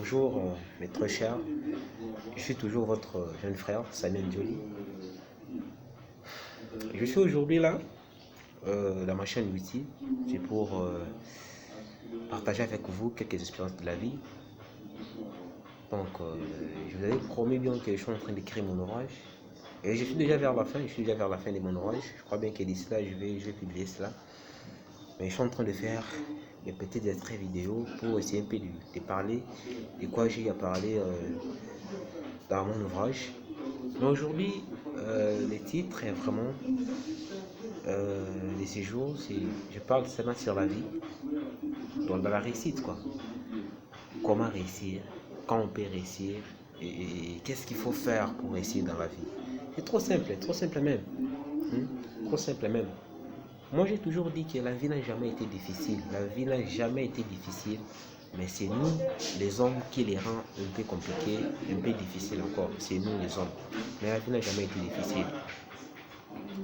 Bonjour mes très chers, je suis toujours votre jeune frère Samuel Ndioli. Je suis aujourd'hui là dans ma chaîne YouTube, c'est pour partager avec vous quelques expériences de la vie. Donc je vous avais promis bien que je suis en train d'écrire mon ouvrage et je suis déjà vers la fin, de mon ouvrage. Je crois bien que d'ici là je vais publier cela. Mais je suis en train de faire des petits extraits vidéo pour essayer un peu de parler de quoi j'ai à parler dans mon ouvrage. Mais aujourd'hui, le titre est vraiment de ces jours, je parle seulement sur la vie, donc dans la réussite quoi. Comment réussir, quand on peut réussir et qu'est-ce qu'il faut faire pour réussir dans la vie. C'est trop simple même. Trop simple même. Moi j'ai toujours dit que la vie n'a jamais été difficile. La vie n'a jamais été difficile. Mais c'est nous, les hommes, qui les rend un peu compliqués, un peu difficiles encore. C'est nous, les hommes. Mais la vie n'a jamais été difficile.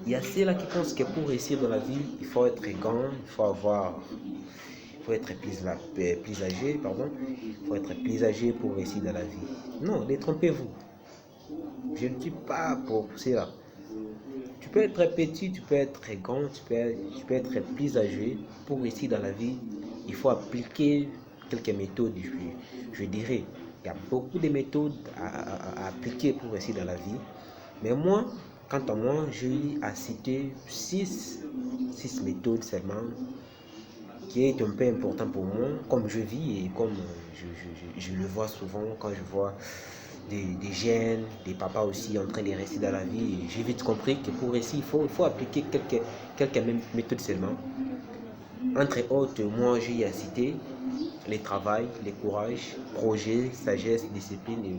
Il y a ceux-là qui pensent que pour réussir dans la vie, il faut être grand, il faut être plus âgé, il faut être plus âgé pour réussir dans la vie. Non, détrompez-vous. Je ne suis pas pour cela. Tu peux être petit, tu peux être grand, tu peux être plus âgé. Pour réussir dans la vie, il faut appliquer quelques méthodes, je dirais. Il y a beaucoup de méthodes à appliquer pour réussir dans la vie. Mais moi, quant à moi, j'ai eu à citer six méthodes seulement qui est un peu important pour moi, comme je vis et comme je le vois souvent quand je vois des jeunes, des papas aussi en train de réussir dans la vie. J'ai vite compris que pour réussir, il faut appliquer quelques méthodes seulement. Entre autres, moi j'ai eu à citer le travail, le courage, projet, sagesse, discipline et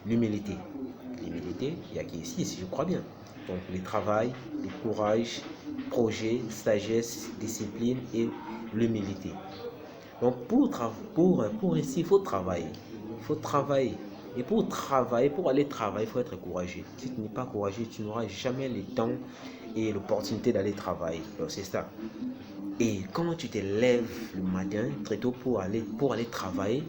l'humilité. L'humilité, il y a qui ici, si je crois bien. Donc le travail, le courage, projet, sagesse, discipline et l'humilité. Donc pour réussir, il faut travailler. Il faut travailler. Et pour travailler, pour aller travailler, il faut être courageux. Si tu n'es pas courageux, tu n'auras jamais le temps et l'opportunité d'aller travailler. Donc c'est ça. Et quand tu te lèves le matin très tôt pour aller travailler,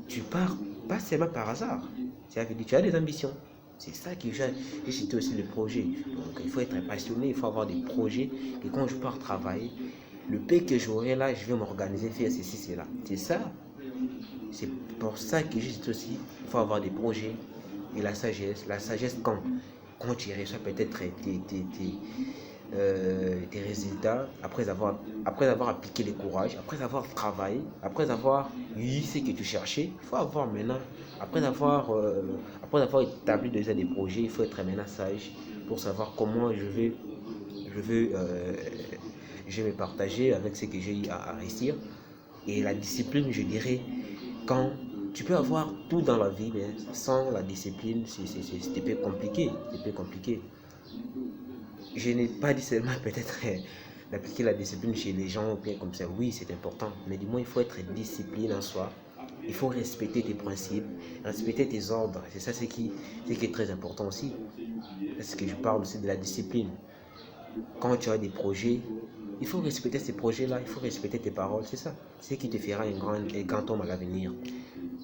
tu pars pas seulement par hasard. Tu as des ambitions. C'est ça que j'ai cité aussi le projet. Donc il faut être passionné, il faut avoir des projets. Et quand je pars travailler, le peu que j'aurai là, je vais m'organiser, faire ceci, cela. C'est ça. C'est pour ça que j'ai cité aussi, il faut avoir des projets et la sagesse. La sagesse quand tu reçois peut-être tes résultats, après avoir appliqué le courage, après avoir travaillé, après avoir eu ce que tu cherchais, il faut avoir maintenant, après avoir établi déjà des projets, il faut être maintenant sage pour savoir comment je vais me partager avec ce que j'ai eu à réussir. Et la discipline, je dirais, quand tu peux avoir tout dans la vie, mais sans la discipline, c'est un peu compliqué. Je n'ai pas dit seulement peut-être d'appliquer la discipline chez les gens bien comme ça. Oui, c'est important, mais du moins il faut être discipliné en soi. Il faut respecter tes principes, respecter tes ordres. C'est ça ce qui est très important aussi. Parce que je parle aussi de la discipline. Quand tu as des projets, il faut respecter ces projets-là, il faut respecter tes paroles, c'est ça. C'est ce qui te fera un grand homme à l'avenir.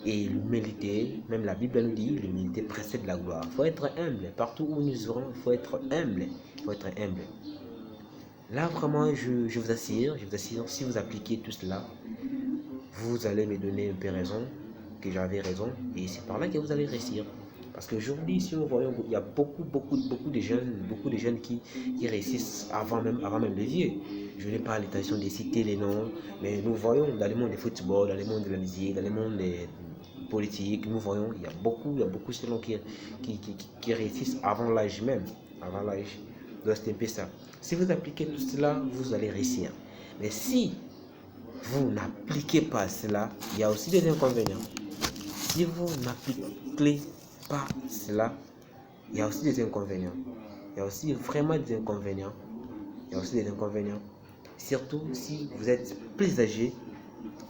Et l'humilité, même la Bible nous dit, l'humilité précède la gloire. Il faut être humble. Partout où nous serons, il faut être humble. Là, vraiment, je vous assure, si vous appliquez tout cela, vous allez me donner un peu raison, que j'avais raison, et c'est par là que vous allez réussir. Parce qu'aujourd'hui, si nous voyons, il y a beaucoup de jeunes qui réussissent avant même les vieux. Je n'ai pas l'intention de citer les noms, mais nous voyons dans le monde du football, dans le monde de la musique, dans le monde des politique, nous voyons, il y a beaucoup de gens qui réussissent avant l'âge même, avant l'âge. Donc c'est un peu ça. Si vous appliquez tout cela, vous allez réussir. Mais si vous n'appliquez pas cela, il y a aussi des inconvénients. Si vous n'appliquez pas cela, il y a aussi des inconvénients. Il y a aussi vraiment des inconvénients. Surtout si vous êtes plus âgé,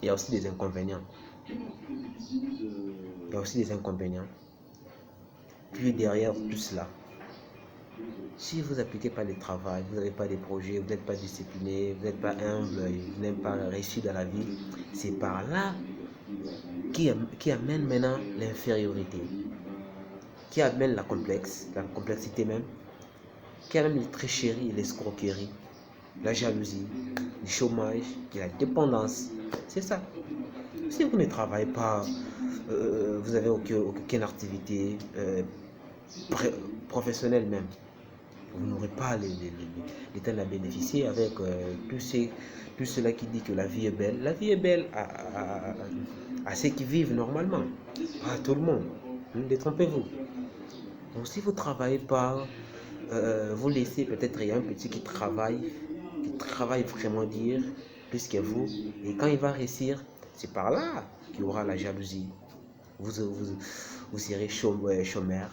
il y a aussi des inconvénients. Puis derrière tout cela, si vous n'appliquez pas le travail, vous n'avez pas de projets, vous n'êtes pas discipliné, vous n'êtes pas humble, vous n'êtes pas réussi dans la vie, c'est par là qui amène maintenant l'infériorité, qui amène la complexité même, qui amène les tricheries et l'escroquerie, la jalousie, le chômage et la dépendance. C'est ça. Si vous ne travaillez pas, vous n'avez aucune activité professionnelle même, vous n'aurez pas les temps à bénéficier avec tout cela qui dit que la vie est belle. La vie est belle à ceux qui vivent normalement, pas à tout le monde. Ne détrompez-vous. Donc si vous ne travaillez pas, vous laissez peut-être il y a un petit qui travaille vraiment dire plus que vous. Et quand il va réussir, c'est par là qu'il y aura la jalousie. Vous serez chômeur.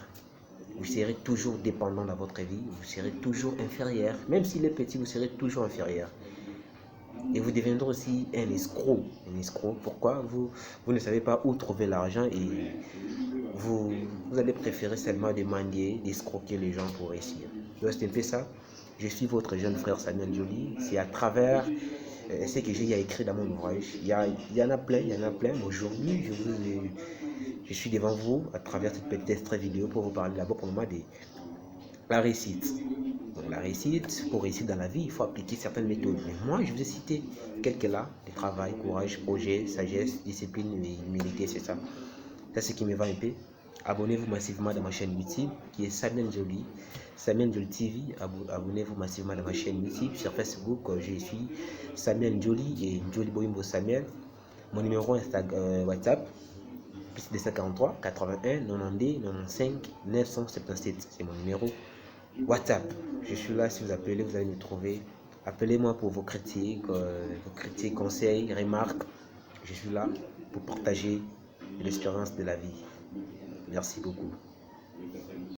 Vous serez toujours dépendant dans votre vie, vous serez toujours inférieur. Même s'il est petit, vous serez toujours inférieur. Et vous deviendrez aussi un escroc. Un escroc, pourquoi vous ne savez pas où trouver l'argent et vous allez préférer seulement demander, d'escroquer les gens pour réussir. Donc c'est un peu ça. Je suis votre jeune frère Samuel Joly. C'est à travers ce que j'ai écrit dans mon ouvrage. Il y en a plein. Aujourd'hui, je suis devant vous à travers cette petite extrait vidéo pour vous parler d'abord pour le moment de la réussite. Donc la réussite, pour réussir dans la vie, il faut appliquer certaines méthodes. Mais moi, je vous ai cité quelques-là, de travail, courage, projet, sagesse, discipline, humilité, c'est ça. C'est ce qui me va un peu. Abonnez-vous massivement dans ma chaîne YouTube qui est Samuel Joly, Samuel Joly TV. Abonnez-vous massivement dans ma chaîne YouTube. Sur Facebook, je suis Samuel Joly et Joly Boimbo Samuel. Mon numéro Instagram, WhatsApp, plus 243 81 92 95 977. C'est mon numéro WhatsApp. Je suis là, si vous appelez, vous allez me trouver. Appelez-moi pour vos critiques, conseils, remarques. Je suis là pour partager l'expérience de la vie. Merci beaucoup.